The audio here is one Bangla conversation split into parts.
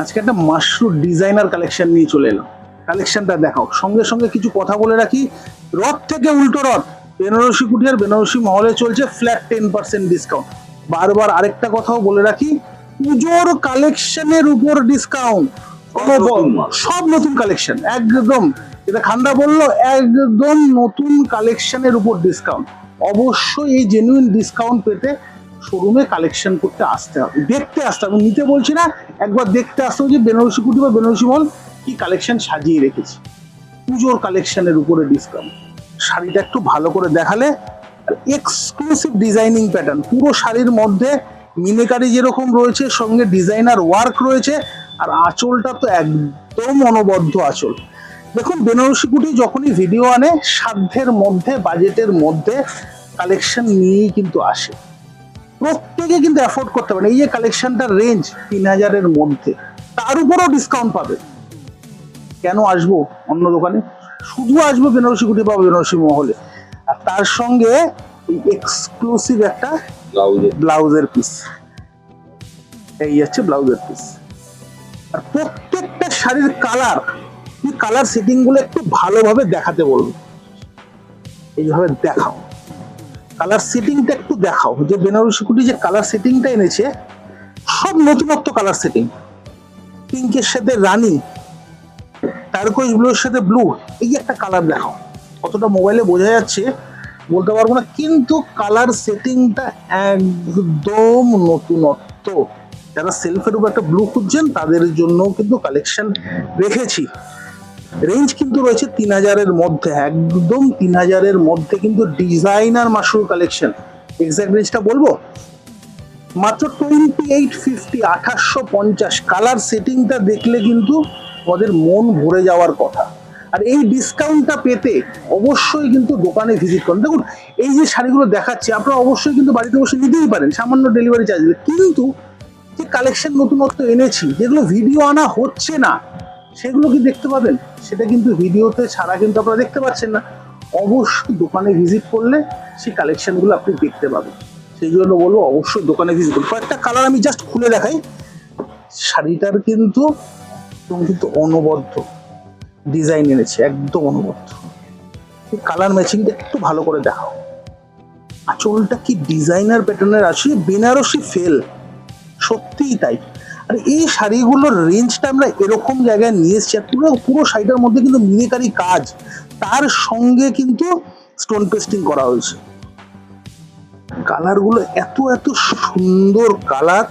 আজকে একটা মাশরুম ডিজাইনার কালেকশন নিয়ে চলে এলাম। কালেকশনটা দেখাও, সঙ্গে সঙ্গে কিছু কথা বলে রাখি। রথ থেকে উল্টো রথ, বেনারসি কুটিয়ার বেনারসি মহলে চলছে ফ্ল্যাট 10% ডিসকাউন্ট। বারবার আরেকটা কথাও বলে রাখি, পুজোর কালেকশনের উপর ডিসকাউন্ট। সব নতুন কালেকশন একদম, এটা খান্দা বললো, একদম নতুন কালেকশনের উপর ডিসকাউন্ট। অবশ্যই এই জেনুইন ডিসকাউন্ট পেতে শোরুমে কালেকশন করতে আসতে হবে, দেখতে আসতে হবে, নিতে বলছি না, একবার দেখতে আসতে হবে যে বেনারসি কুটি বা বেনারসি মল কি কালেকশন সাজিয়ে রেখেছে। পুজোর কালেকশনের উপরে ডিসকাউন্ট। শাড়িটা একটু ভালো করে দেখালে, এক্সক্লুসিভ ডিজাইনিং প্যাটার্ন, পুরো শাড়ির মধ্যে মিনেকারি যেরকম রয়েছে, সঙ্গে ডিজাইনার ওয়ার্ক রয়েছে, আর আঁচলটা তো একদম অনবদ্য আঁচল। দেখুন, বেনারসি কুটি যখনই ভিডিও আনে সাধ্যের মধ্যে, বাজেটের মধ্যে কালেকশন নিয়েই কিন্তু আসে। প্রত্যেকে কিন্তু অ্যাফোর্ড করতে পারে। এই যে কালেকশনটার রেঞ্জ 3000-এর মধ্যে, তার উপরও ডিসকাউন্ট পাবে। কেন আসবো অন্য দোকানে? শুধু আসবো বেনারসি কুটি বা বেনারসি মহলে, আর তার সঙ্গে এই এক্সক্লুসিভ একটা ব্লাউজের পিস। এই হচ্ছে ব্লাউজের পিস। আর প্রত্যেকটা শাড়ির কালার সেটিং গুলো একটু ভালোভাবে দেখাতে বলবো। এইভাবে দেখাও, কালার সেটিংটা একটু দেখাও, যে বেনারসি কুটি যে কালার সেটিংটা এনেছে সব নতুনত্ব কালার সেটিং। পিঙ্কের সাথে রানী, টার্কোইজ ব্লুর সাথে ব্লু, এই একটা কালার দেখাও। কতটা মোবাইলে বোঝা যাচ্ছে বলতে পারবো না, কিন্তু কালার সেটিংটা একদম নতুনত্ব। যারা সেলফের উপর একটা ব্লু খুঁজছেন তাদের জন্য কিন্তু কালেকশন রেখেছি। রেঞ্জ কিন্তু রয়েছে 3000-এর মধ্যে, একদম 3000-এর মধ্যে কিন্তু ডিজাইনার মাশরুম কালেকশন। এক্সাক্ট রেঞ্জটা বলবো, মাত্র 2850, 2850। কালার সেটিংটা দেখলে কিন্তু আমাদের মন ভরে যাওয়ার কথা। আর এই ডিসকাউন্টটা পেতে অবশ্যই কিন্তু দোকানে ভিজিট করুন। দেখুন, এই যে শাড়িগুলো দেখাচ্ছি আপনারা অবশ্যই কিন্তু বাড়িতে বসে নিতেই পারেন সামান্য ডেলিভারি চার্জ দিলে, কিন্তু যে কালেকশন নতুনত্ব এনেছি যেগুলো ভিডিও আনা হচ্ছে না, সেগুলো কি দেখতে পাবেন? সেটা কিন্তু ভিডিওতে ছাড়া কিন্তু আপনারা দেখতে পাচ্ছেন না। অবশ্যই দোকানে ভিজিট করলে সেই কালেকশনগুলো আপনি দেখতে পাবেন। সেই জন্য বলবো অবশ্যই দোকানে ভিজিট করুন। কয়েকটা কালার আমি জাস্ট খুলে দেখাই। শাড়িটার কিন্তু অনবদ্য ডিজাইন এনেছে, একদম অনবদ্য। কালার ম্যাচিংটা একটু ভালো করে দেখাও। আঁচলটা কি ডিজাইনার প্যাটার্নের আছে, বেনারসি ফেল, সত্যিই তাই। আর এই শাড়িগুলোর রেঞ্জটা আমরা এরকম জায়গায় নিয়ে এসেছি, পুরো শাড়িটার মধ্যে কিন্তু মিনেকারি কাজ, তার সঙ্গে কিন্তু স্টোন পেস্টিং করা হয়েছে। কালারগুলো এত এত সুন্দর কালার।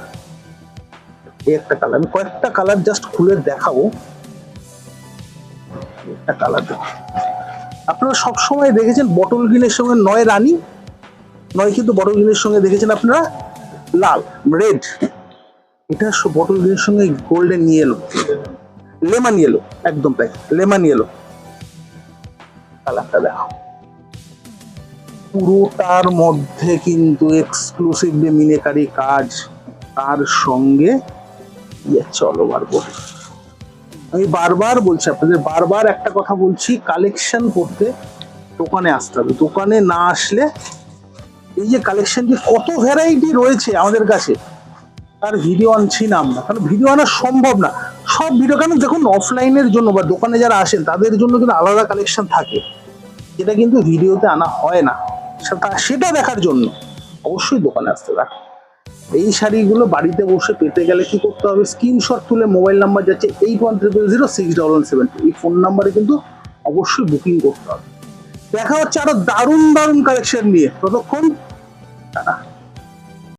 এই একটা কালার, আমি কয়েকটা কালার জাস্ট খুলে দেখাবো। একটা কালার দেখো, আপনারা সবসময় দেখেছেন বটল গ্রিনের সঙ্গে নয় রানী, নয় কিন্তু বটল গ্রিনের সঙ্গে দেখেছেন আপনারা লাল, রেড। এটা বটল গ্রিনের সঙ্গে গোল্ডেন ইয়েলো, লেমন ইয়েলো, একদম তাই, লেমন ইয়েলো। কালারটা দেখো, পুরোটার মধ্যে কিন্তু এক্সক্লুসিভলি মিনেকারি কাজ, তার সঙ্গে চলো বারবার। আমি বারবার বলছি আপনাদের, বারবার একটা কথা বলছি, কালেকশন করতে দোকানে আসতে হবে। দোকানে না আসলে এই যে কালেকশন, যে কত ভ্যারাইটি রয়েছে আমাদের কাছে, তার ভিডিও আনছি না আমরা, কারণ ভিডিও আনা সম্ভব না। সব ভিডিও, কারণ দেখুন অফলাইনের জন্য বা দোকানে যারা আসেন তাদের জন্য কিন্তু আলাদা কালেকশন থাকে, যেটা কিন্তু ভিডিওতে আনা হয় না। সেটা দেখার জন্য অবশ্যই দোকানে আসতে হবে। এই শাড়িগুলো বাড়িতে বসে পেতে গেলে কি করতে হবে? স্ক্রিনশট তুলে মোবাইল নাম্বার যাচ্ছে 8100061172, এই ফোন নাম্বারে কিন্তু অবশ্যই বুকিং করতে হবে। দেখা হচ্ছে আরো দারুণ দারুণ কালেকশন নিয়ে। ততক্ষণ টাটা।